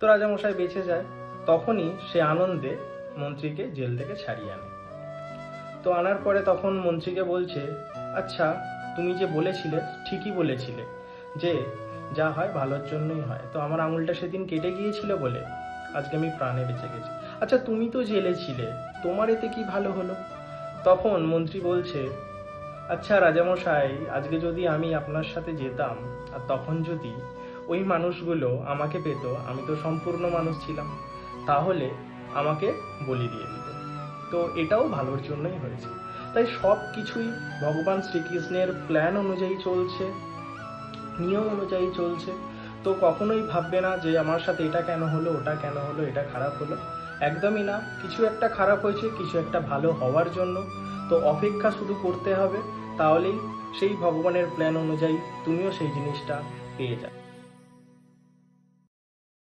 তো রাজামশাই বেঁচে যায়। তখনই সে আনন্দে মন্ত্রীকে জেল থেকে ছাড়িয়ে আনে। তো আনার পরে তখন মন্ত্রীকে বলছে, আচ্ছা তুমি যে বলেছিলে ঠিকই বলেছিলে যে যা হয় ভালোর জন্যই হয়, তো আমার আঙুলটা সেদিন কেটে গিয়েছিল বলে আজকে আমি প্রাণে বেঁচে গেছি। আচ্ছা তুমি তো জেলে ছিলে, তোমার এতে কি ভালো হলো? তখন মন্ত্রী বলছে, আচ্ছা রাজামশাই, আজকে যদি আমি আপনার সাথে যেতাম আর তখন যদি ওই মানুষগুলো আমাকে পেত, আমি তো সম্পূর্ণ মানুষ ছিলাম, তাহলে আমাকে বলি দিয়ে দিত। তো এটাও ভালোর জন্যই হয়েছে। তাই সব কিছুই ভগবান শ্রীকৃষ্ণের প্ল্যান অনুযায়ী চলছে, নিয়ম অনুযায়ী চলছে। তো কখনোই ভাববে না যে আমার সাথে এটা কেন হলো, ওটা কেন হলো, এটা খারাপ হলো। একদমই না, কিছু একটা খারাপ হয়েছে, কিছু একটা ভালো হওয়ার জন্য। তো অপেক্ষা শুধু করতে হবে, তাহলেই সেই ভগবানের প্ল্যান অনুযায়ী তুমিও সেই জিনিসটা পেয়ে যাবে।